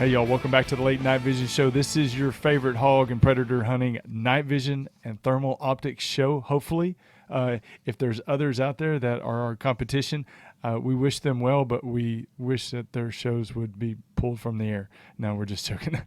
Hey, y'all, welcome back to the Late Night Vision Show. This is your favorite hog and predator hunting night vision and thermal optics show, hopefully. If there's others out there that are our competition, we wish them well, but we wish that their shows would be pulled from the air. No, we're just joking.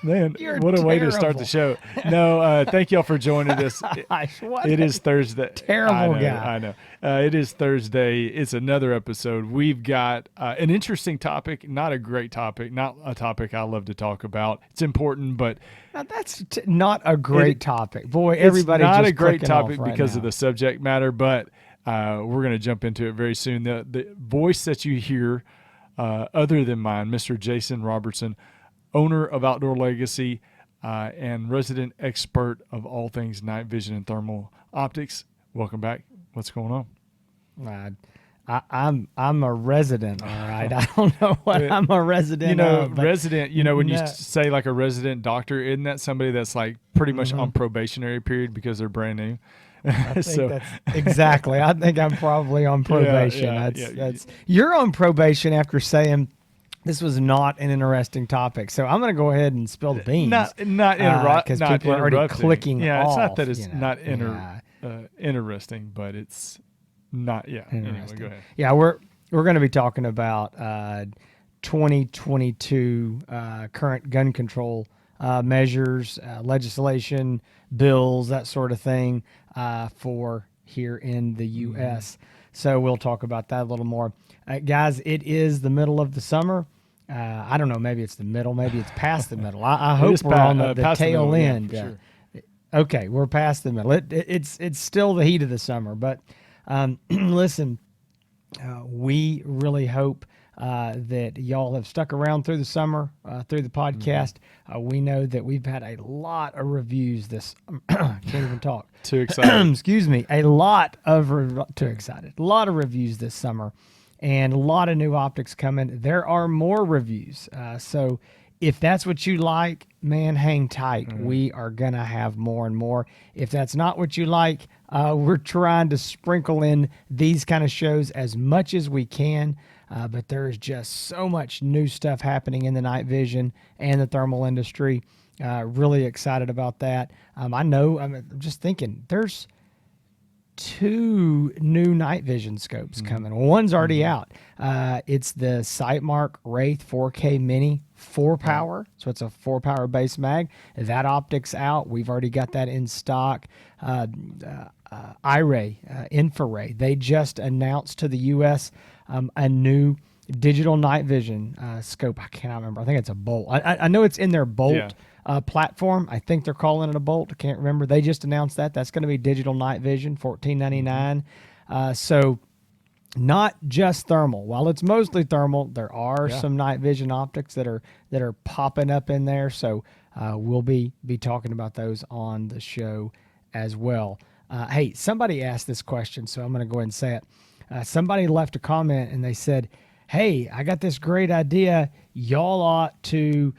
Man, what a way to start the show. No, thank y'all for joining us. It is Thursday. Terrible guy. I know. It is Thursday. It's another episode. We've got an interesting topic, not a great topic, not a topic I love to talk about. It's important, but... Now that's not a great topic. Boy, everybody just It's not a great topic right because now. of the subject matter, but we're going to jump into it very soon. The voice that you hear, other than mine, Mr. Jason Robertson, owner of Outdoor Legacy and resident expert of all things night vision and thermal optics. Welcome back. What's going on? I'm a resident, all right. I don't know what I'm a resident of. Resident, when you say like a resident doctor, isn't that somebody that's like pretty much on probationary period because they're brand new? I think that's exactly. I think I'm probably on probation. That's you're on probation after saying this was not an interesting topic. So I'm going to go ahead and spill the beans. Not because people are already clicking Yeah, off, it's not that it's not interesting, but it's not. Yeah. Anyway, go ahead. Yeah, we're going to be talking about 2022 current gun control measures, legislation, bills, that sort of thing for here in the U.S. So we'll talk about that a little more. Guys, it is the middle of the summer. I don't know, maybe it's the middle, maybe it's past the middle. I hope we're on the tail end. Yeah, sure. Okay, we're past the middle. It's still the heat of the summer, but listen, we really hope that y'all have stuck around through the summer, through the podcast. We know that we've had a lot of reviews this can't even talk. Too excited. Excuse me. Too excited. A lot of reviews this summer and a lot of new optics coming. There are more reviews. So if that's what you like, man, hang tight. We are going to have more and more. If that's not what you like, we're trying to sprinkle in these kind of shows as much as we can. But there is just so much new stuff happening in the night vision and the thermal industry. Really excited about that. I'm just thinking there's 2 new night vision scopes coming. One's already out. It's the Sightmark Wraith 4K Mini 4-power. So it's a 4-power base mag. That optic's out. We've already got that in stock. iRay, Infraray, they just announced to the U.S. A new digital night vision scope. I cannot remember. I think it's a Bolt. I know it's in their Bolt platform. I think they're calling it a Bolt. I can't remember. They just announced that. That's going to be digital night vision, $14.99. So not just thermal. While it's mostly thermal, there are some night vision optics that are popping up in there. So we'll be talking about those on the show as well. Hey, somebody asked this question, so I'm going to go ahead and say it. Somebody left a comment and they said, hey, I got this great idea. Y'all ought to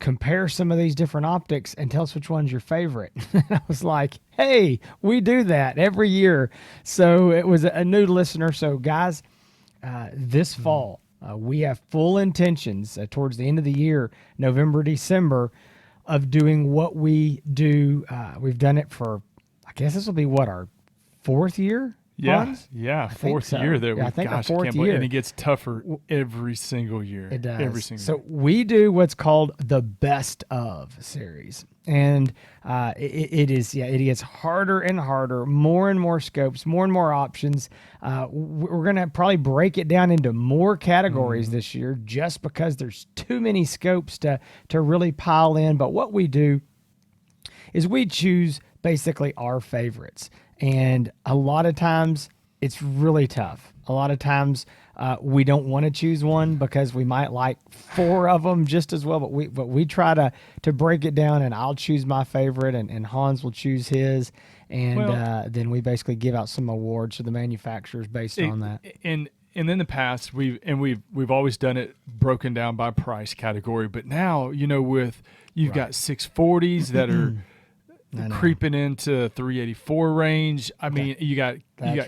compare some of these different optics and tell us which one's your favorite. I was like, hey, we do that every year. So it was a new listener. So guys, this fall, we have full intentions towards the end of the year, November, December, of doing what we do. We've done it for, I guess this will be our 4th year? Hans? Yeah, 4th year there. Yeah, I think gosh, our 4th year. And it gets tougher every single year. It does. Every single so year. We do what's called the Best Of series. And it gets harder and harder, more and more scopes, more and more options. We're going to probably break it down into more categories this year just because there's too many scopes to really pile in. But what we do is we choose basically our favorites. And a lot of times it's really tough. A lot of times we don't want to choose one because we might like 4 of them just as well. But we try to break it down, and I'll choose my favorite, and Hans will choose his. And then we basically give out some awards to the manufacturers based on that. And in the past, we've always done it broken down by price category. But now, you've got 640s that are creeping into 384 range. I mean, you got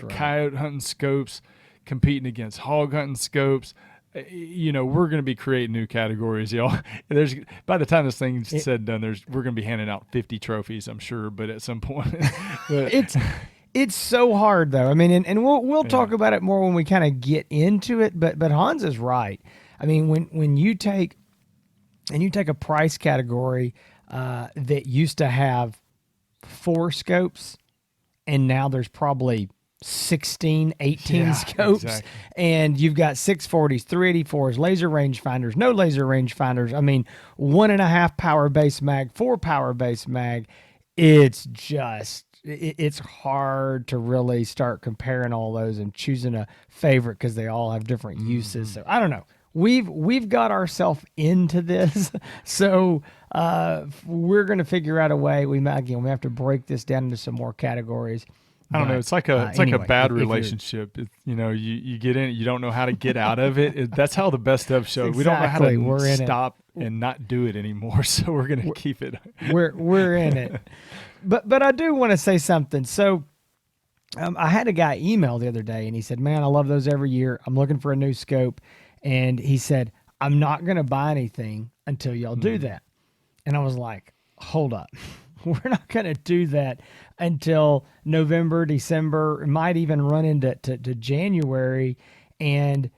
coyote hunting scopes competing against hog hunting scopes. we're going to be creating new categories, y'all. There's by the time this thing's said and done, we're going to be handing out 50 trophies, I'm sure. But at some point, it's so hard though. I mean, and we'll talk about it more when we kind of get into it. But Hans is right. I mean, when you take a price category that used to have 4 scopes, and now there's probably 16, 18 scopes, exactly. And you've got 640s, 384s, laser rangefinders, no laser rangefinders. I mean, 1.5 power base mag, 4 power base mag. It's just, it's hard to really start comparing all those and choosing a favorite because they all have different uses. So I don't know. We've got ourselves into this, so we're going to figure out a way. We have to break this down into some more categories. I don't know. It's like a bad relationship. You get in it, you don't know how to get out of it. That's how the best of show. Exactly. We don't know how to stop and not do it anymore. So we're going to keep it. We're in it. But I do want to say something. So I had a guy email the other day, and he said, "Man, I love those every year. I'm looking for a new scope." And he said, "I'm not going to buy anything until y'all do that." And I was like, hold up. We're not going to do that until November, December. It might even run into January. And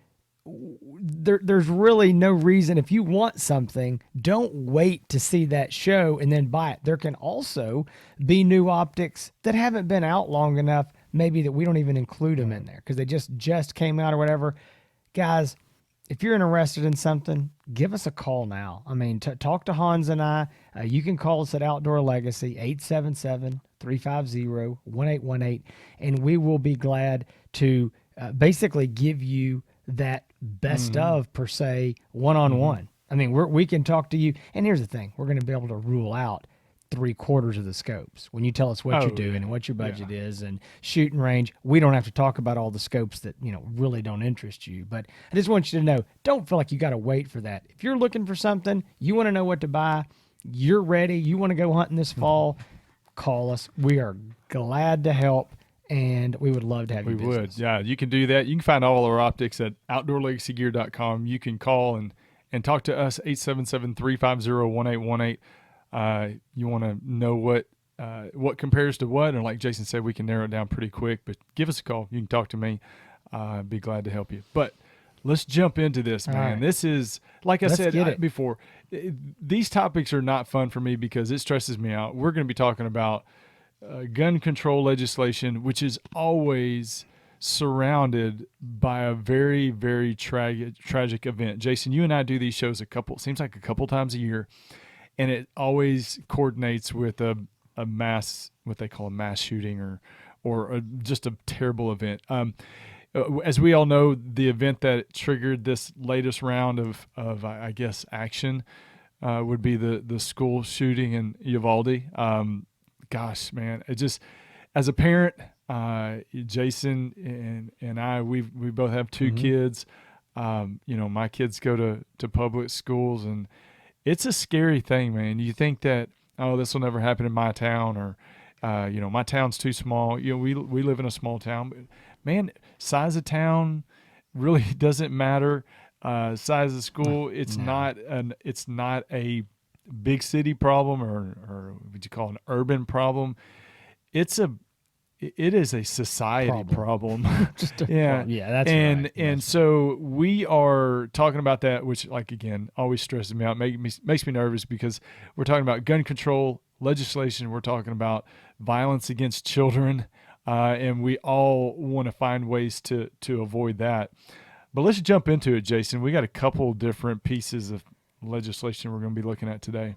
there's really no reason. If you want something, don't wait to see that show and then buy it. There can also be new optics that haven't been out long enough, maybe that we don't even include them in there because they just came out or whatever. Guys, if you're interested in something, give us a call now. I mean, talk to Hans and I. You can call us at Outdoor Legacy, 877-350-1818, and we will be glad to basically give you that best of, per se, one-on-one. I mean, we can talk to you. And here's the thing. We're going to be able to rule out 3/4 of the scopes. When you tell us what you're doing and what your budget is and shooting range, we don't have to talk about all the scopes that, really don't interest you. But I just want you to know, don't feel like you got to wait for that. If you're looking for something, you want to know what to buy, you're ready, you want to go hunting this fall, call us. We are glad to help, and we would love to have you. We would. Yeah, you can do that. You can find all our optics at outdoorlegacygear.com. You can call and talk to us, 877-350-1818. You want to know what compares to what, and like Jason said, we can narrow it down pretty quick, but give us a call. You can talk to me. I'd be glad to help you. But let's jump into this, man. Right. This is, like I said before, these topics are not fun for me because it stresses me out. We're going to be talking about gun control legislation, which is always surrounded by a very, very tragic event. Jason, you and I do these shows seems like a couple times a year. And it always coordinates with a mass, what they call a mass shooting or just a terrible event. As we all know, the event that triggered this latest round of I guess, action would be the school shooting in Uvalde. Gosh, man, it just, as a parent, Jason and I, we both have 2 kids. My kids go to public schools, and it's a scary thing, man. You think that, this will never happen in my town, or, my town's too small. We live in a small town, but man, size of town really doesn't matter. Size of school, it's not a big city problem or what you call an urban problem. It is a society problem. That's right. And so we are talking about that, which, like, again, always stresses me out, makes me nervous, because we're talking about gun control legislation. We're talking about violence against children, and we all want to find ways to avoid that. But let's jump into it, Jason. We got a couple different pieces of legislation we're going to be looking at today.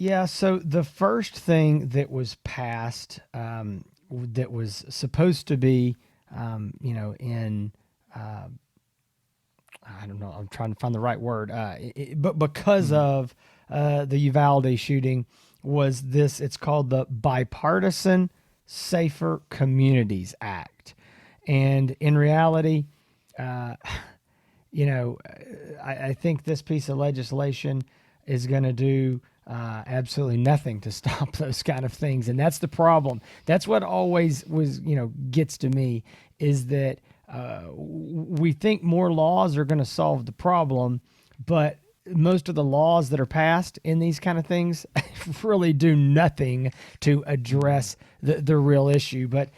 Yeah, so the first thing that was passed that was supposed to be, in, I don't know, I'm trying to find the right word, but because of the Uvalde shooting, was this, it's called the Bipartisan Safer Communities Act. And in reality, I think this piece of legislation is going to do absolutely nothing to stop those kind of things. And that's the problem. That's what always gets to me, is that we think more laws are going to solve the problem, but most of the laws that are passed in these kind of things really do nothing to address the real issue. But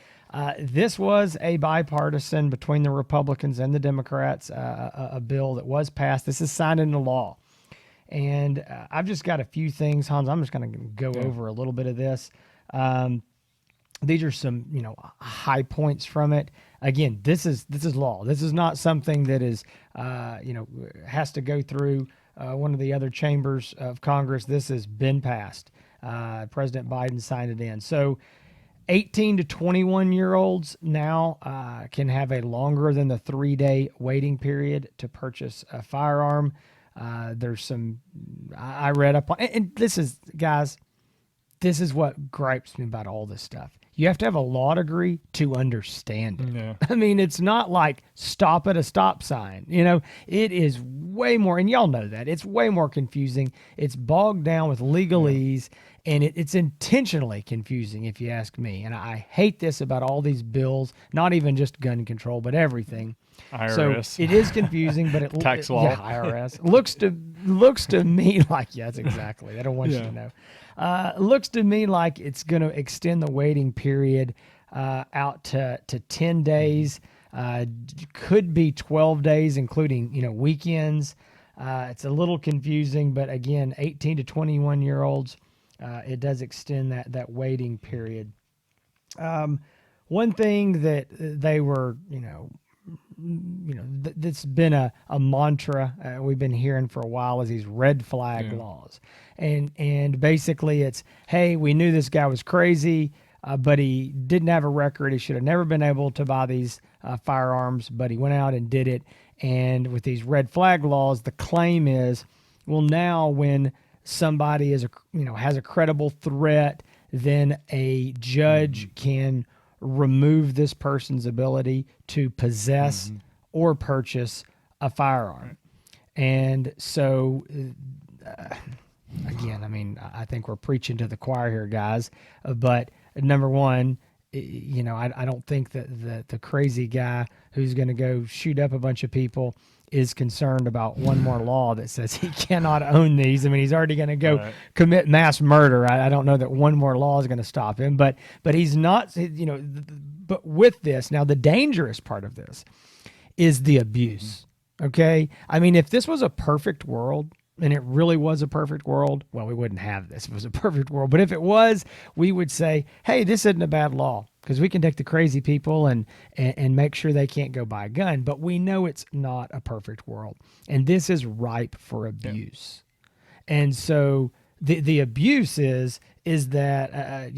this was a bipartisan between the Republicans and the Democrats, a bill that was passed. This is signed into law. And I've just got a few things, Hans. I'm just going to go over a little bit of this. These are some, high points from it. Again, this is law. This is not something that is, has to go through one of the other chambers of Congress. This has been passed. President Biden signed it in. So 18 to 21-year-olds now can have a longer than the 3-day waiting period to purchase a firearm. There's some, I read up on, and this is, guys, this is what gripes me about all this stuff. You have to have a law degree to understand it. Yeah. I mean, it's not like stop at a stop sign. It is way more, and y'all know that. It's way more confusing. It's bogged down with legalese, and it's intentionally confusing, if you ask me. And I hate this about all these bills, not even just gun control, but everything. IRS. So it is confusing, but Tax law. Yeah, IRS looks to me like, that's exactly. I don't want you to know. Looks to me like it's going to extend the waiting period out to 10 days. Could be 12 days, including weekends. It's a little confusing, but again, 18 to 21-year-olds, it does extend that waiting period. One thing that they were, that's been a mantra we've been hearing for a while is these red flag laws. And basically it's, hey, we knew this guy was crazy, but he didn't have a record. He should have never been able to buy these firearms, but he went out and did it. And with these red flag laws, the claim is, well, now when somebody has a credible threat, then a judge can remove this person's ability to possess or purchase a firearm. And so, again, I mean, I think we're preaching to the choir here, guys. But number one, I don't think that the crazy guy who's going to go shoot up a bunch of people is concerned about one more law that says he cannot own these. I mean, he's already going to go commit mass murder. I don't know that one more law is going to stop him, but he's not, but with this, now the dangerous part of this is the abuse. Okay. I mean, if this was a perfect world, and it really was a perfect world, well, we wouldn't have this if it was a perfect world. But if it was, we would say, hey, this isn't a bad law because we can take the crazy people and make sure they can't go buy a gun. But we know it's not a perfect world. And this is ripe for abuse. Yeah. And so the abuse is that,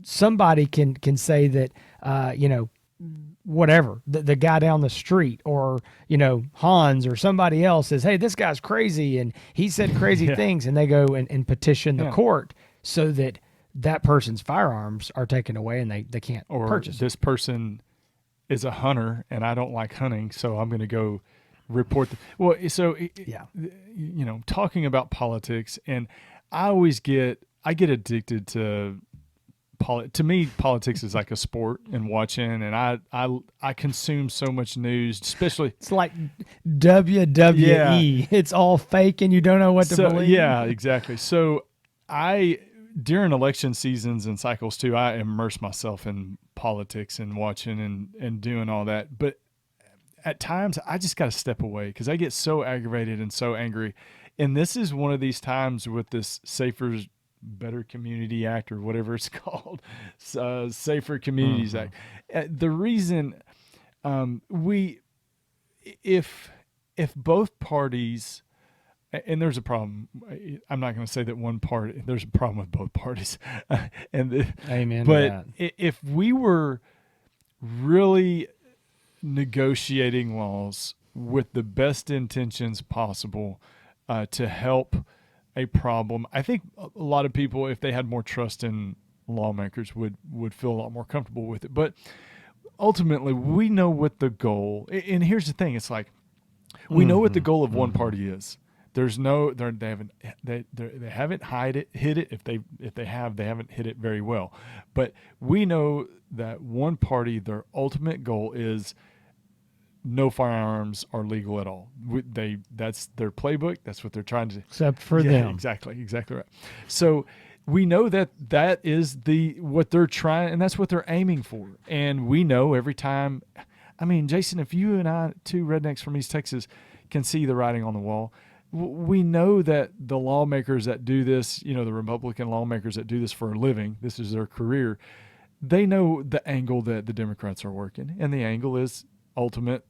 somebody can say that, whatever, the guy down the street or, Hans or somebody else says, hey, this guy's crazy and he said crazy things, and they go and petition the court so that person's firearms are taken away and they can't purchase. This person is a hunter and I don't like hunting, so I'm going to go report. Talking about politics, and I get addicted to me, politics is like a sport and watching, and I consume so much news, especially it's like WWE. Yeah. It's all fake and you don't know what to believe. Yeah, exactly. So during election seasons and cycles too, I immerse myself in politics and watching and doing all that. But at times I just got to step away because I get so aggravated and so angry. And this is one of these times with this Safer Better Community Act or whatever it's called, Safer Communities Act. The reason if both parties, and there's a problem, I'm not going to say that one party, there's a problem with both parties. Amen. But if we were really negotiating laws with the best intentions possible to help a problem, I think a lot of people, if they had more trust in lawmakers, would feel a lot more comfortable with it. But ultimately, we know what the goal, and here's the thing, it's like we know what the goal of one party is. There's no, they haven't hit it. If they have, they haven't hit it very well. But we know that one party, their ultimate goal is no firearms are legal at all. That's their playbook. That's what they're trying to. Except for them. Exactly right. So we know that is what they're trying, and that's what they're aiming for. And we know every time. I mean, Jason, if you and I, two rednecks from East Texas, can see the writing on the wall, we know that the lawmakers that do this, the Republican lawmakers that do this for a living, this is their career, they know the angle that the Democrats are working, and the angle is ultimate,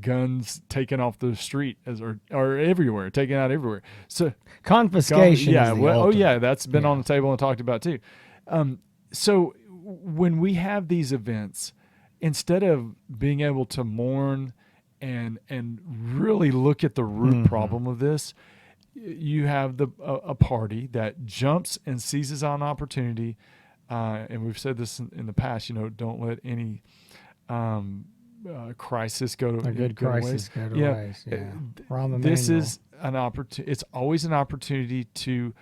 guns taken off the street or everywhere, taken out everywhere. So confiscation. That's been on the table and talked about too. So when we have these events, instead of being able to mourn and really look at the root problem of this, you have a party that jumps and seizes on opportunity. And we've said this in the past, don't let any crisis go to a good crisis go to waste. Yeah. This is an opportunity. It's always an opportunity to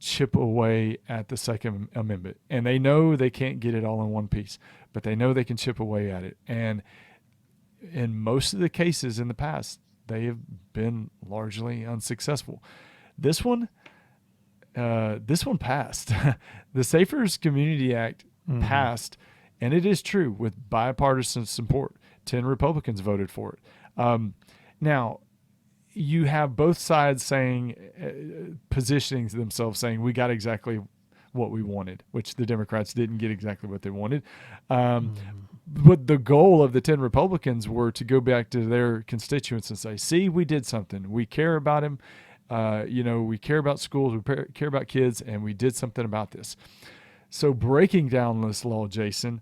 chip away at the Second Amendment. And they know they can't get it all in one piece, but they know they can chip away at it. And in most of the cases in the past, they have been largely unsuccessful. This one passed. The Safer Community Act passed, and it is true, with bipartisan support. 10 Republicans voted for it. Now, you have both sides saying, positioning themselves, saying we got exactly what we wanted, which the Democrats didn't get exactly what they wanted. But the goal of the 10 Republicans were to go back to their constituents and say, see, we did something. We care about him. We care about schools, we care about kids, and we did something about this. So breaking down this law, Jason,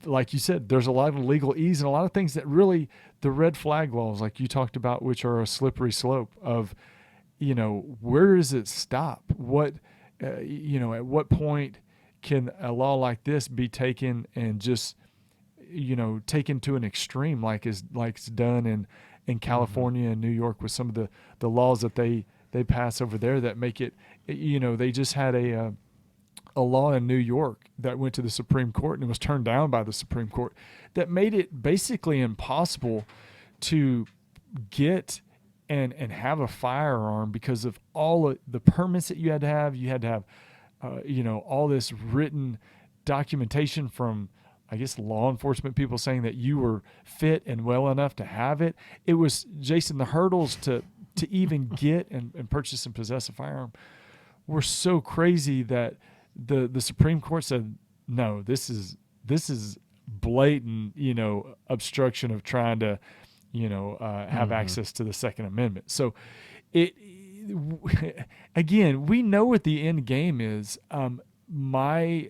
like you said, there's a lot of legalese and a lot of things that really, the red flag laws, like you talked about, which are a slippery slope of, where does it stop? What, at what point can a law like this be taken and just, taken to an extreme, like it's done in California and New York with some of the laws that they pass over there that make it, they just had a law in New York that went to the Supreme Court and it was turned down by the Supreme Court that made it basically impossible to get and have a firearm because of all of the permits that you had to have. You had to have, all this written documentation from, I guess, law enforcement people saying that you were fit and well enough to have it. It was, Jason, the hurdles to even get and purchase and possess a firearm were so crazy that the Supreme Court said, no, this is blatant, obstruction of trying to, have access to the Second Amendment. So again, we know what the end game is. I'm going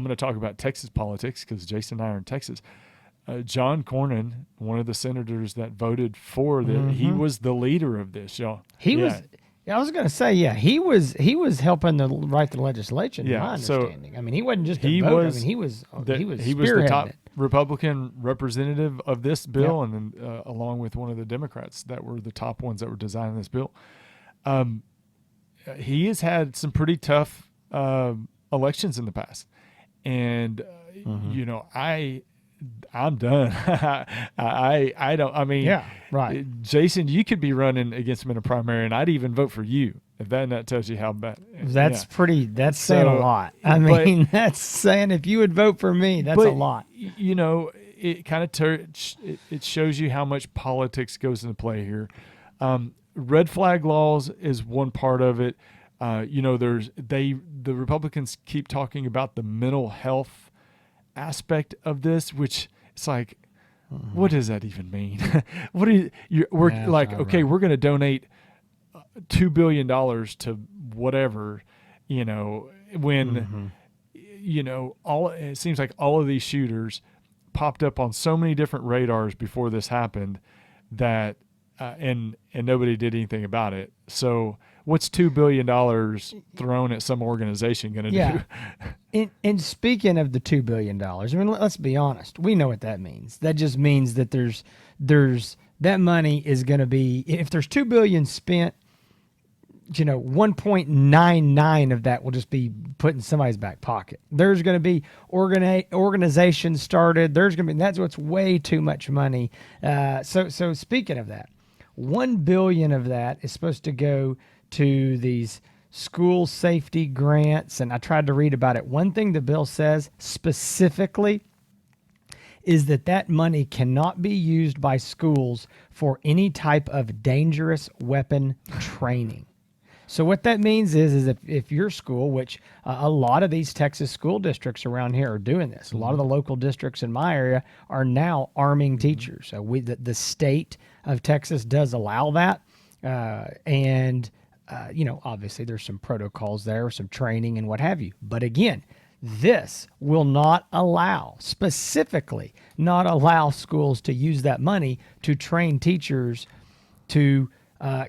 to talk about Texas politics because Jason and I are in Texas. John Cornyn, one of the senators that voted for this, he was the leader of this, y'all. I was going to say, he was helping to write the legislation. Yeah, my understanding. I mean, he wasn't just a voter. He was the top Republican representative of this bill, and then along with one of the Democrats that were the top ones that were designing this bill. He has had some pretty tough elections in the past, and I'm done. I don't. I mean, yeah, right. Jason, you could be running against him in a primary, and I'd even vote for you. If that tells you how bad. That's pretty. That's saying a lot. I mean, that's saying if you would vote for me, that's a lot. It kind of it shows you how much politics goes into play here. Red flag laws is one part of it. The Republicans keep talking about the mental health aspect of this, which it's like, what does that even mean? We're going to donate $2 billion to whatever, when it seems like all of these shooters popped up on so many different radars before this happened that and nobody did anything about it. So what's $2 billion thrown at some organization going to do? And speaking of the $2 billion, I mean, let's be honest. We know what that means. That just means that there's that money is going to be, if there's $2 billion spent, 1.99 of that will just be put in somebody's back pocket. There's going to be organizations started. That's what's way too much money. So speaking of that, $1 billion of that is supposed to go to these school safety grants. And I tried to read about it. One thing the bill says specifically is that money cannot be used by schools for any type of dangerous weapon training. So what that means is if your school, which a lot of these Texas school districts around here are doing this, a lot of the local districts in my area are now arming teachers. So the state of Texas does allow that, and obviously there's some protocols there, some training and what have you. But again, this will specifically not allow schools to use that money to train teachers to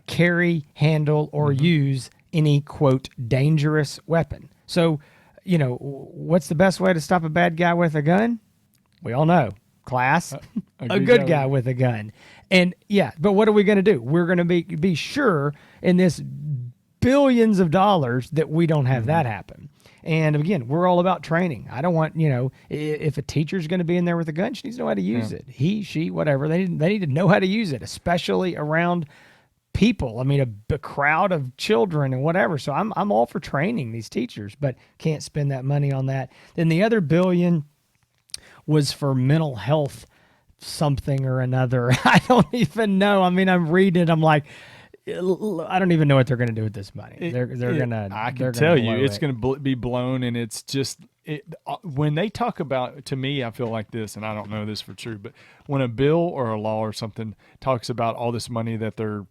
carry, handle, or use any, quote, dangerous weapon. So, what's the best way to stop a bad guy with a gun? We all know. Class, a good guy with a gun. And yeah, but what are we going to do? We're going to be sure in this billions of dollars that we don't have that happen. And again, we're all about training. I don't want, if a teacher's going to be in there with a gun, she needs to know how to use it. He, she, whatever. They need to know how to use it, especially around people. I mean, a crowd of children and whatever. So I'm all for training these teachers, but can't spend that money on that. Then the other $1 billion was for mental health something or another. I don't even know. I mean, I'm reading it. I'm like, I don't even know what they're going to do with this money. They're going to. I can tell you, it's going to be blown, and it's just when they talk about. To me, I feel like this, and I don't know this for true, but when a bill or a law or something talks about all this money that they're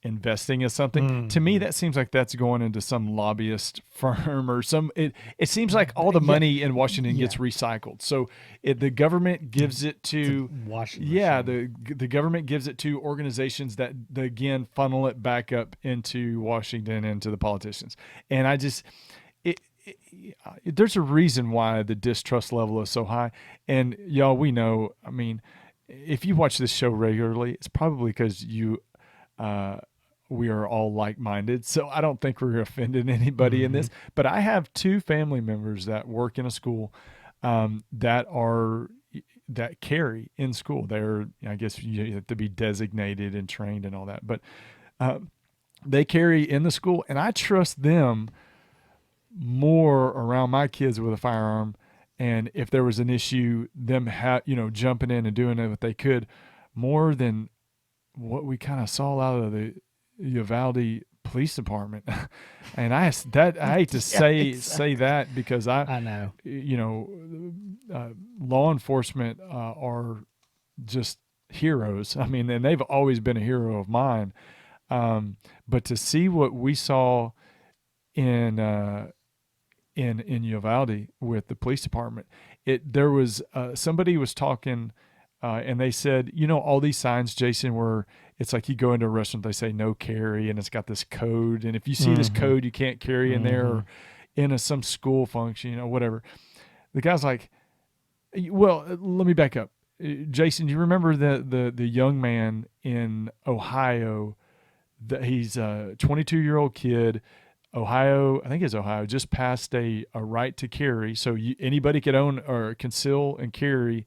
investing in something, to me that seems like that's going into some lobbyist firm or some. It seems like all the money in Washington gets recycled. So the government gives it to the government gives it to organizations that again funnel it back up into Washington and to the politicians. And I just there's a reason why the distrust level is so high. And y'all, we know. I mean, if you watch this show regularly, it's probably because you. We are all like-minded, so I don't think we're offending anybody in this. But I have two family members that work in a school that carry in school. They're, I guess, you have to be designated and trained and all that, but they carry in the school, and I trust them more around my kids with a firearm. And if there was an issue, them jumping in and doing what they could, more than what we kind of saw out of the Uvalde Police Department. And I hate to say that because I know, law enforcement are just heroes. I mean, and they've always been a hero of mine. But to see what we saw in Uvalde with the police department, there was somebody was talking. And they said, all these signs, Jason, where it's like you go into a restaurant, they say no carry, and it's got this code. And if you see this code, you can't carry in there or in some school function, whatever. The guy's like, well, let me back up. Jason, do you remember the young man in Ohio? He's a 22-year-old kid. Ohio, I think it's Ohio, just passed a right to carry. So anybody could own or conceal and carry.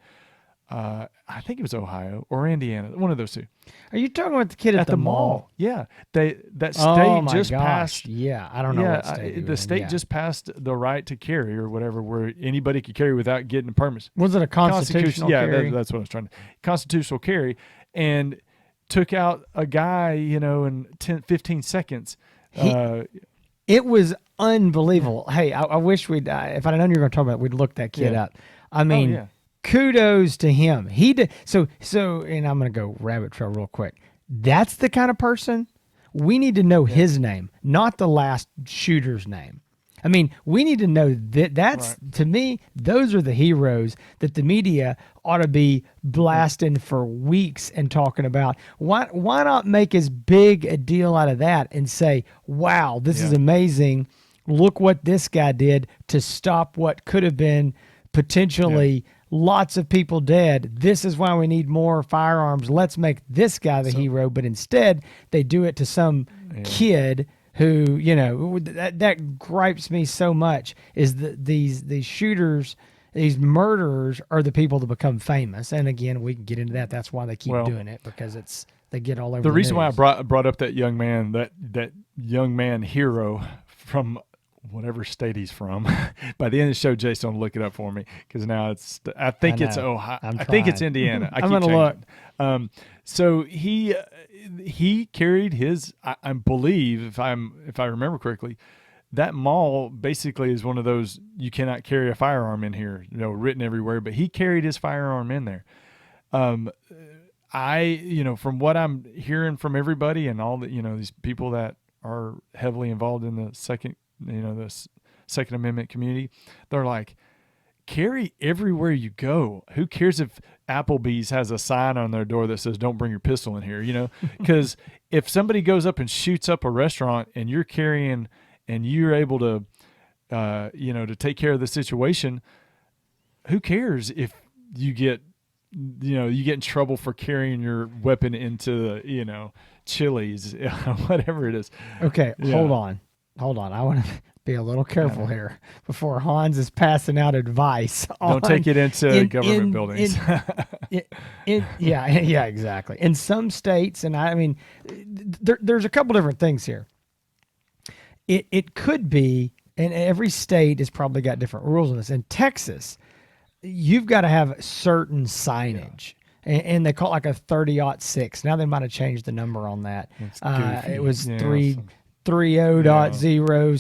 I think it was Ohio or Indiana, one of those two. Are you talking about the kid at the mall? Yeah, that state just passed. Yeah, I don't know. What state the state just passed the right to carry or whatever, where anybody could carry without getting permits. Was it a constitutional carry? Yeah, that's what I was trying to. Constitutional carry, and took out a guy, in 10, 15 seconds. It was unbelievable. Hey, I wish we'd. If I'd known you were going to talk about it, we'd look that kid up. I mean. Kudos to him. He did so, and I'm going to go rabbit trail real quick. That's the kind of person we need to know his name, not the last shooter's name. I mean, we need to know that's right. To me, those are the heroes that the media ought to be blasting for weeks and talking about. Why not make as big a deal out of that and say, wow, this is amazing. Look what this guy did to stop what could have been potentially lots of people dead. This is why we need more firearms. Let's make this guy the hero. But instead, they do it to some kid who, that gripes me so much is that these shooters, these murderers are the people that become famous. And again, we can get into that. That's why they keep doing it, because they get all over the reason news. why I brought up that young man, that young man hero from whatever state he's from. By the end of the show, Jason will look it up for me, because now I think it's Ohio. I think it's Indiana. I'm going to look. So he carried his, I believe, if I remember correctly, that mall basically is one of those, you cannot carry a firearm in here, written everywhere, but he carried his firearm in there. From what I'm hearing from everybody and all the, these people that are heavily involved in the Second Amendment community, they're like, carry everywhere you go. Who cares if Applebee's has a sign on their door that says "Don't bring your pistol in here"? Because if somebody goes up and shoots up a restaurant and you're carrying and you're able to, to take care of the situation, who cares if you get in trouble for carrying your weapon into the, Chili's, whatever it is. Okay, hold on. I want to be a little careful here before Hans is passing out advice. Don't take it into government buildings. Yeah, exactly. In some states, and I mean, there's a couple different things here. It could be, and every state has probably got different rules on this. In Texas, you've got to have certain signage. Yeah. And they call it like a 30-06. Now they might have changed the number on that. It was 30.06.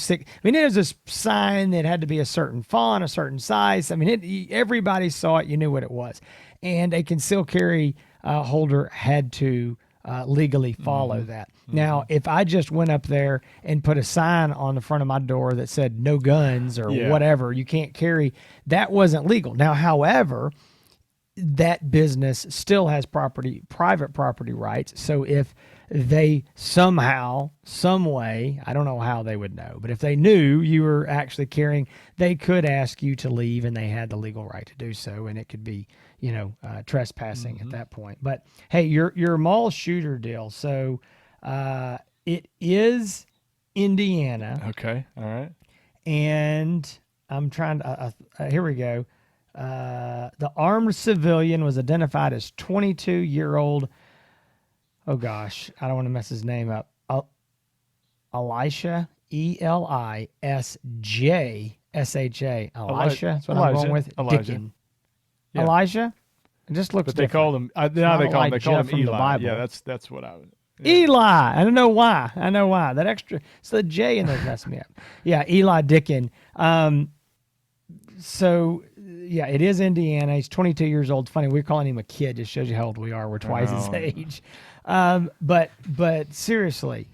I mean, it was this sign that had to be a certain font, a certain size. I mean, everybody saw it. You knew what it was. And a concealed carry holder had to legally follow that. Now, if I just went up there and put a sign on the front of my door that said no guns or whatever, you can't carry, that wasn't legal. Now, however, that business still has private property rights. So if they somehow, some way, I don't know how they would know, but if they knew you were actually carrying, they could ask you to leave, and they had the legal right to do so. And it could be, trespassing at that point. But hey, your mall shooter deal. So it is Indiana. Okay. All right. And I'm trying to, here we go. The armed civilian was identified as 22-year-old. Oh gosh, I don't want to mess his name up. Elisha, Elisjsha. Elisha, that's what I'm going with. Dickin. Yeah. Elijah? It just looks But they call him, they call him from Eli. the Bible. Yeah, that's what I would. Yeah. Eli. I don't know why. That extra, so the J in there messed me up. Yeah, Eli Dickin. So yeah, it is Indiana. He's 22 years old. Funny, we're calling him a kid. Just shows you how old we are. We're twice his age. But seriously,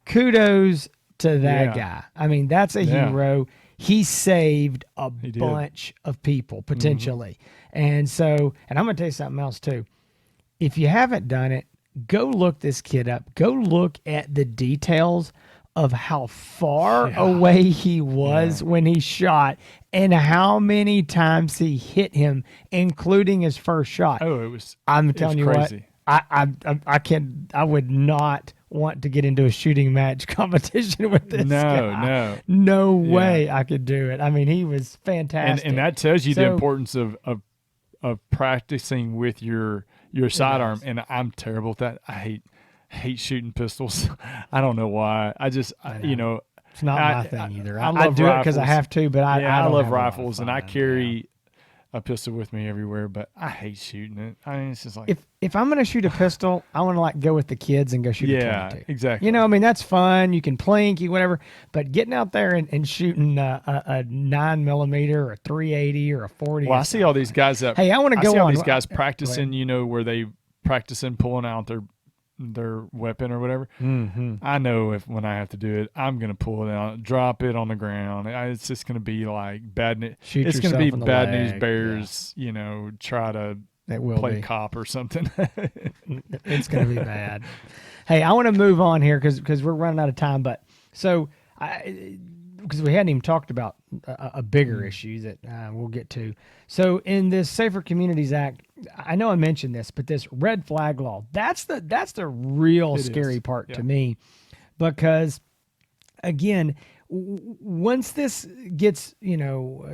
kudos to that guy. I mean, that's a hero. He saved a bunch of people potentially. And so, and I'm going to tell you something else too. If you haven't done it, go look this kid up. Go look at the details of how far away he was when he shot and how many times he hit him, including his first shot. Oh, it was. I'm telling you crazy. What, I would not want to get into a shooting match competition with this guy. No way I could do it. I mean, he was fantastic. And that tells you the importance of practicing with your sidearm. And I'm terrible at that. I hate shooting pistols. I don't know why. It's not my thing either. I do it because I have to, but I love rifles, and I carry a pistol with me everywhere, but I hate shooting it. I mean, it's just like, if I'm going to shoot a pistol, I want to like go with the kids and go shoot a 22. Exactly. I mean, that's fun. You can plink, whatever, but getting out there and shooting a 9mm or a 380 or a 40. Well, I see all these guys that, hey, I want to go I see all on. these guys practicing, where they practicing pulling out their weapon or whatever. I know when I have to do it, I'm going to pull it out, drop it on the ground. It's just going to be like bad news. It's going to be bad news bears, try to play cop or something. It's going to be bad. Hey, I want to move on here because we're running out of time. But so because we hadn't even talked about a bigger issue that we'll get to. So in this Safer Communities Act, I know I mentioned this, but this red flag law, that's the real scary part to me, because again, once this gets,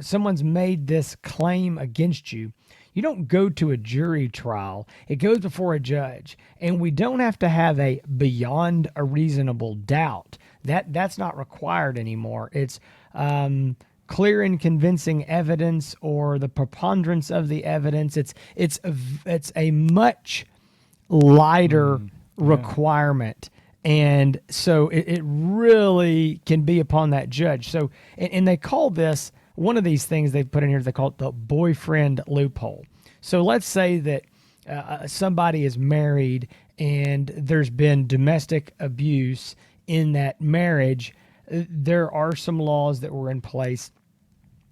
someone's made this claim against you, you don't go to a jury trial. It goes before a judge. And we don't have to have a beyond a reasonable doubt. That's not required anymore. It's clear and convincing evidence, or the preponderance of the evidence. It's a much lighter requirement. And so it really can be upon that judge. So, and they call this, one of these things they've put in here, they call it the boyfriend loophole. So let's say that somebody is married and there's been domestic abuse in that marriage. There are some laws that were in place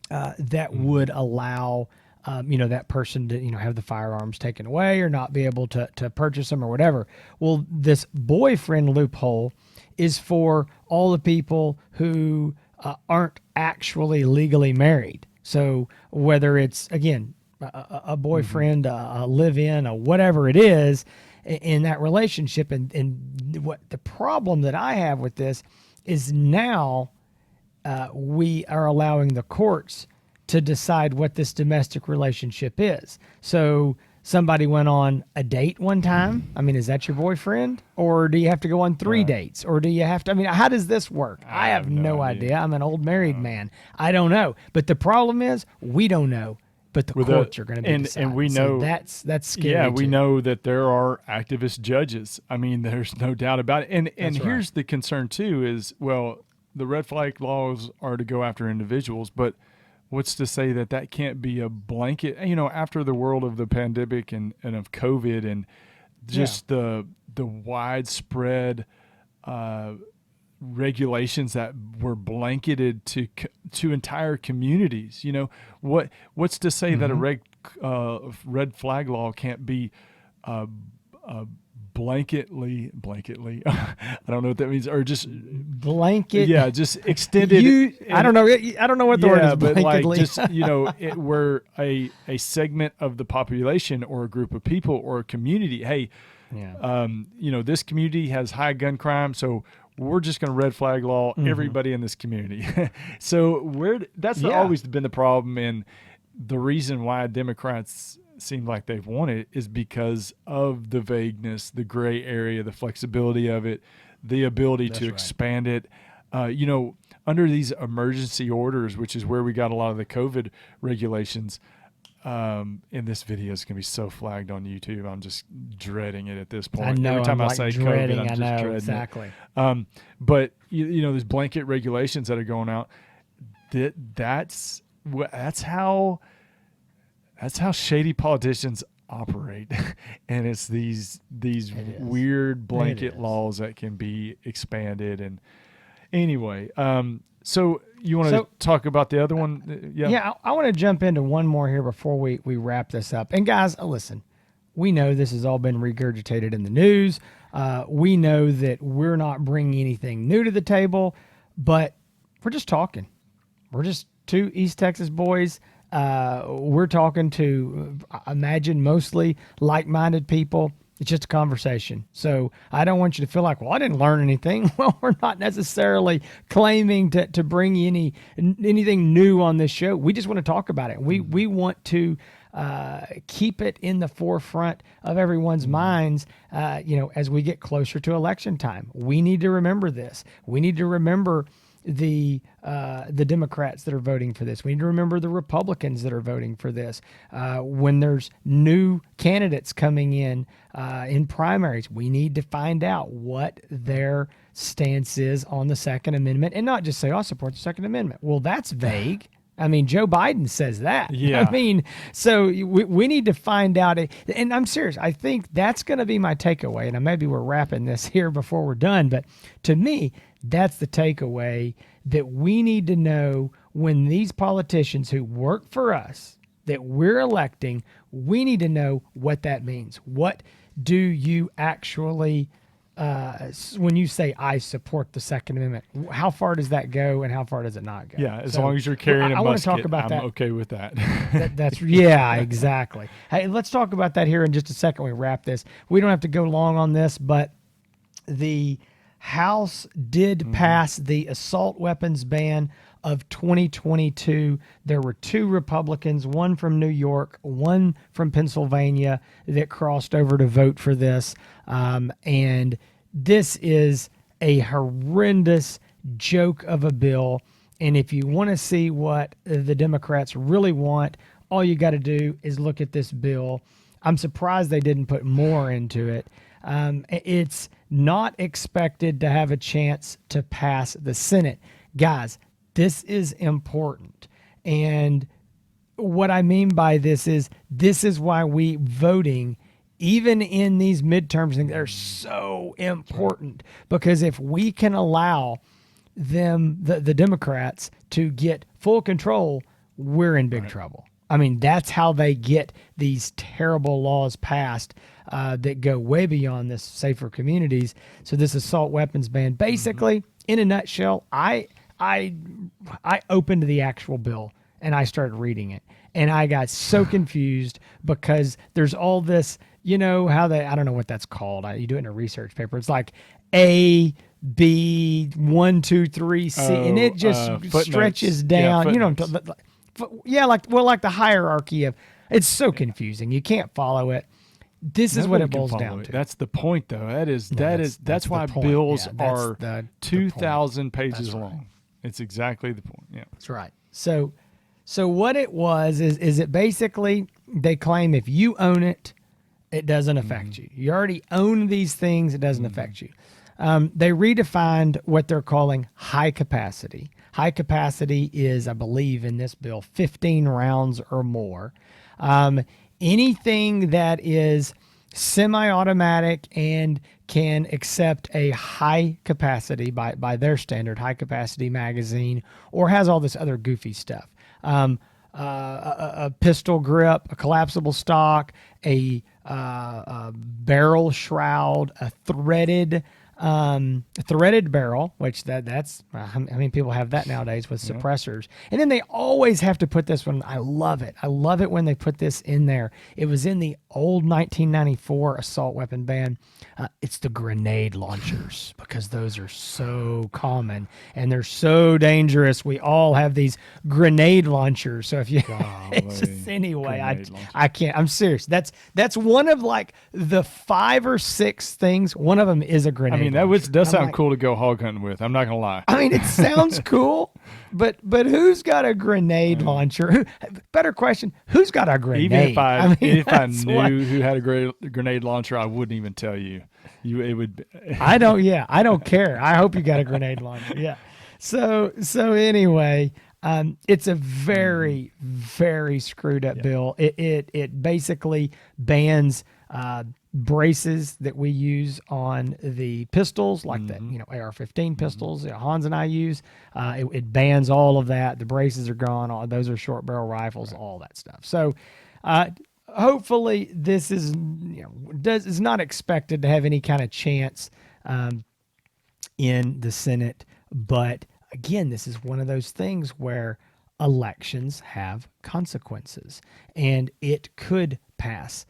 that would allow that person to, have the firearms taken away or not be able to purchase them or whatever. Well, this boyfriend loophole is for all the people who aren't actually legally married. So whether it's, again, a boyfriend, a live-in, or whatever it is in that relationship. And what the problem that I have with this is now we are allowing the courts to decide what this domestic relationship is. So somebody went on a date one time. I mean, is that your boyfriend? Or do you have to go on 3 dates? Or do you have to, how does this work? I have no idea. I'm an old married man. I don't know. But the problem is we don't know. But the courts are going to be deciding. And we know, so that's scary. Yeah, we too. know that there are activist judges. I mean, there's no doubt about it. And here's the concern too is, well, the red flag laws are to go after individuals, but what's to say that can't be a blanket, after the world of the pandemic and of COVID and just the widespread regulations that were blanketed to entire communities. What's to say that a red flag law can't be blanketly I don't know what that means, or just blanket, just extended. I don't know what the word is, but blanketly. just where a segment of the population or a group of people or a community, hey, this community has high gun crime, so we're just going to red flag law everybody in this community. So that's always been the problem, and the reason why Democrats seem like they've won it is because of the vagueness, the gray area, the flexibility of it, the ability to expand it. Under these emergency orders, which is where we got a lot of the COVID regulations, and this video is going to be so flagged on YouTube. I'm just dreading it at this point. I know. Every time I say dreading, COVID, I'm just dreading exactly. it. But these blanket regulations that are going out, that's how shady politicians operate. And it's these weird blanket laws that can be expanded. And anyway, so you want to talk about the other one? Yeah, I want to jump into one more here before we wrap this up. And guys, listen, we know this has all been regurgitated in the news. We know that we're not bringing anything new to the table, but we're just talking. We're just two East Texas boys. We're talking to, imagine, mostly like-minded people. It's just a conversation. So I don't want you to feel like, well, I didn't learn anything. Well, we're not necessarily claiming to bring anything new on this show. We just want to talk about it. We want to keep it in the forefront of everyone's minds, as we get closer to election time. We need to remember this. We need to remember the Democrats that are voting for this. We need to remember the Republicans that are voting for this. When there's new candidates coming in primaries, we need to find out what their stance is on the Second Amendment, and not just say, "I support the Second Amendment." Well, that's vague. I mean, Joe Biden says that. Yeah. I mean, so we need to find out. And I'm serious. I think that's going to be my takeaway. And maybe we're wrapping this here before we're done. But to me, that's the takeaway, that we need to know when these politicians who work for us, that we're electing, we need to know what that means. What do you actually, when you say I support the Second Amendment, how far does that go and how far does it not go? Yeah, as long as you're carrying a musket, I want to talk about I'm okay with that. Yeah, exactly. Hey, let's talk about that here in just a second. We wrap this. We don't have to go long on this, but the House did pass the assault weapons ban of 2022. There were 2 Republicans, one from New York, one from Pennsylvania, that crossed over to vote for this. And this is a horrendous joke of a bill. And if you want to see what the Democrats really want, all you got to do is look at this bill. I'm surprised they didn't put more into it. It's not expected to have a chance to pass the Senate. Guys, this is important. And what I mean by this is why we voting, even in these midterms, they're so important. Because if we can allow them, the Democrats, to get full control, we're in big trouble. I mean, that's how they get these terrible laws passed that go way beyond this safer communities. So this assault weapons ban, basically, in a nutshell, I opened the actual bill and I started reading it, and I got so confused because there's all this, you know, how they, I don't know what that's called. You do it in a research paper. It's like A, B, 1, 2, 3, C, and it just stretches down. Yeah, you know, like the hierarchy of, it's so confusing. You can't follow it. This is what it boils down to. That's the point, though. That's why bills are 2,000 pages long. It's exactly the point. Yeah, that's right. So what it was is it basically, they claim if you own it, it doesn't affect you. You already own these things, it doesn't affect you. They redefined what they're calling high capacity. High capacity is, I believe, in this bill, 15 rounds or more. Anything that is semi-automatic and can accept a high capacity, by their standard, high capacity magazine, or has all this other goofy stuff. A pistol grip, a collapsible stock, a barrel shroud, a threaded barrel, which that's I mean, people have that nowadays with suppressors. And then they always have to put this one. I love it. I love it when they put this in there. It was in the old 1994 assault weapon ban. It's the grenade launchers, because those are so common and they're so dangerous. We all have these grenade launchers. So if you, it's just, anyway, I can't. I'm serious. That's one of like the 5 or 6 things. One of them is a grenade. I mean, that does sound cool to go hog hunting with. I'm not gonna lie. I mean, it sounds cool, but who's got a grenade launcher? Better question: who's got a grenade? Even if I knew who had a grenade launcher, I wouldn't even tell you. It would. I don't. Yeah, I don't care. I hope you got a grenade launcher. Yeah. So anyway, it's a very, very screwed up bill. It basically bans braces that we use on the pistols, like the AR-15 pistols Hans and I use. It bans all of that. The braces are gone. All those are short barrel rifles, all that stuff. So hopefully this is is not expected to have any kind of chance in the Senate. But again, this is one of those things where elections have consequences, and it could pass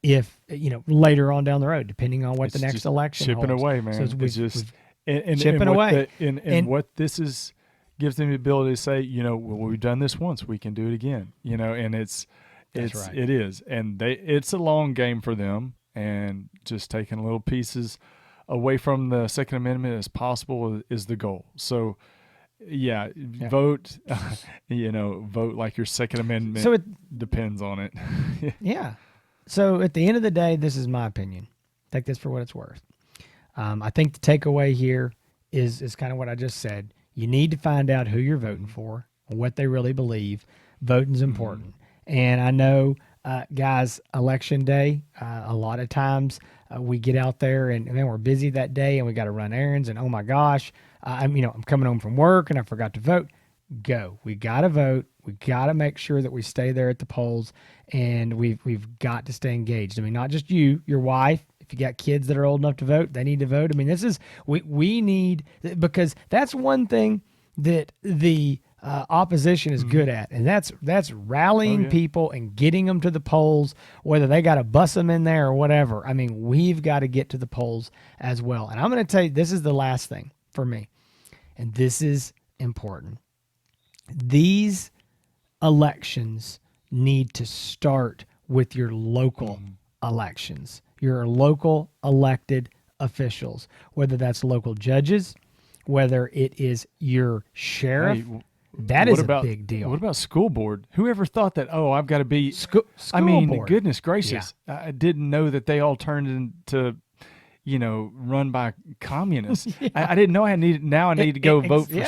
if later on down the road, depending on what the next election chipping holds. away, man. So it's just chipping away. And what this is gives them the ability to say, well, we've done this once, we can do it again. And it is, and it's a long game for them, and just taking little pieces away from the Second Amendment as possible is the goal. So. Yeah, vote. Vote like your Second Amendment. So it depends on it. Yeah. So at the end of the day, this is my opinion. Take this for what it's worth. I think the takeaway here is kind of what I just said. You need to find out who you're voting for, what they really believe. Voting's important. And I know, guys, election day, a lot of times we get out there and then we're busy that day and we got to run errands, and oh my gosh, I'm coming home from work and I forgot to vote. Go. We got to vote. We got to make sure that we stay there at the polls, and we've got to stay engaged. I mean, not just you, your wife. If you got kids that are old enough to vote, they need to vote. I mean, this is we need, because that's one thing that the opposition is good at, and that's rallying people and getting them to the polls, whether they got to bus them in there or whatever. I mean, we've got to get to the polls as well. And I'm going to tell you, this is the last thing for me, and this is important. These elections need to start with your local elections, your local elected officials, whether that's local judges, whether it is your sheriff. Hey, that is a big deal. What about school board? Whoever thought that, I've got to be school board. Goodness gracious. Yeah. I didn't know that they all turned into, run by communists. Yeah. I didn't know I need to go vote for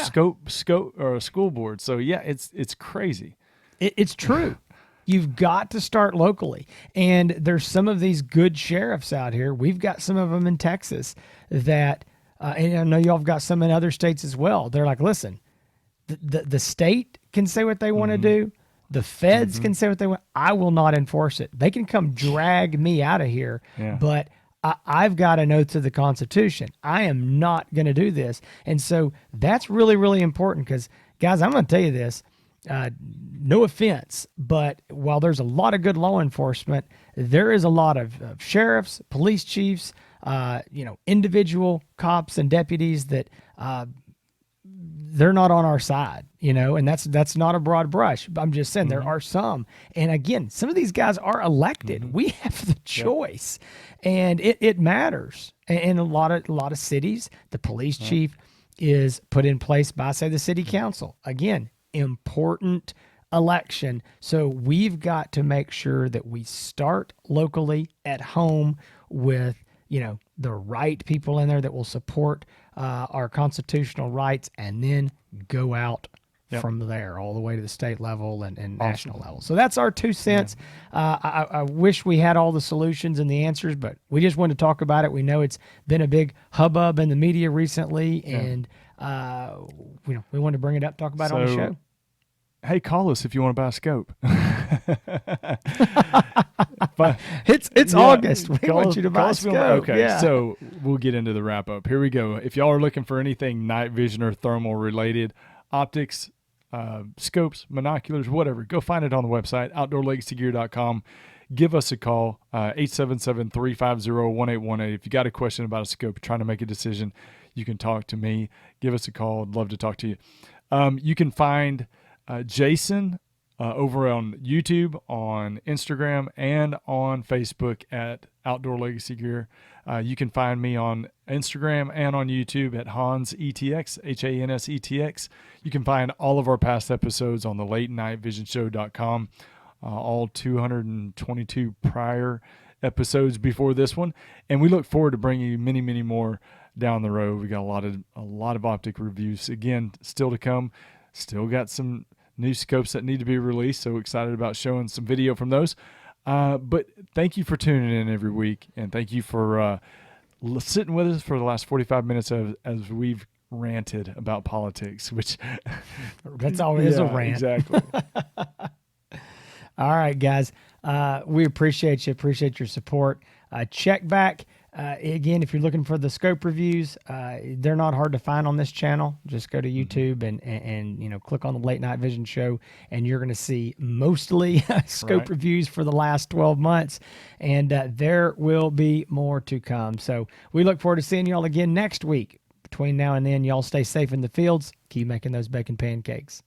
scope or a school board. So yeah, it's crazy. It's true. You've got to start locally. And there's some of these good sheriffs out here. We've got some of them in Texas that, and I know y'all have got some in other states as well. They're like, listen, the state can say what they want to do. The feds can say what they want. I will not enforce it. They can come drag me out of here, but I've got an oath to the Constitution. I am not going to do this. And so that's really, really important because, guys, I'm going to tell you this. No offense, but while there's a lot of good law enforcement, there is a lot of sheriffs, police chiefs, individual cops and deputies that they're not on our side, and that's not a broad brush. I'm just saying there are some. And again, some of these guys are elected. We have the choice, and it matters. And in a lot of cities, the police chief is put in place by, say, the city council. Again, important election. So we've got to make sure that we start locally at home with, the right people in there that will support our constitutional rights, and then go out from there all the way to the state level and national level. So that's our 2 cents. I wish we had all the solutions and the answers, but we just wanted to talk about it. We know it's been a big hubbub in the media recently, and we wanted to bring it up, talk about it on the show. Hey, call us if you want to buy a scope. But it's August. We want you to buy a scope. Okay, so we'll get into the wrap up. Here we go. If y'all are looking for anything night vision or thermal related, optics, scopes, monoculars, whatever, go find it on the website, outdoorlegacygear.com. Give us a call, 877-350-1818. If you got a question about a scope, trying to make a decision, you can talk to me. Give us a call. I'd love to talk to you. You can find Jason over on YouTube, on Instagram, and on Facebook at Outdoor Legacy Gear. You can find me on Instagram and on YouTube at Hans ETX, HANSETX. You can find all of our past episodes on the latenightvision.show.com, all 222 prior episodes before this one. And we look forward to bringing you many, many more down the road. We got a lot of optic reviews, again, still to come. Still got some new scopes that need to be released, so excited about showing some video from those. But thank you for tuning in every week, and thank you for sitting with us for the last 45 minutes as we've ranted about politics, which that's always a rant. Exactly. All right, guys. We appreciate you. Appreciate your support. Check back. Again, if you're looking for the scope reviews, they're not hard to find on this channel. Just go to YouTube and click on the Late Night Vision Show, and you're going to see mostly scope reviews for the last 12 months, and there will be more to come. So we look forward to seeing y'all again next week. Between now and then, y'all stay safe in the fields. Keep making those bacon pancakes.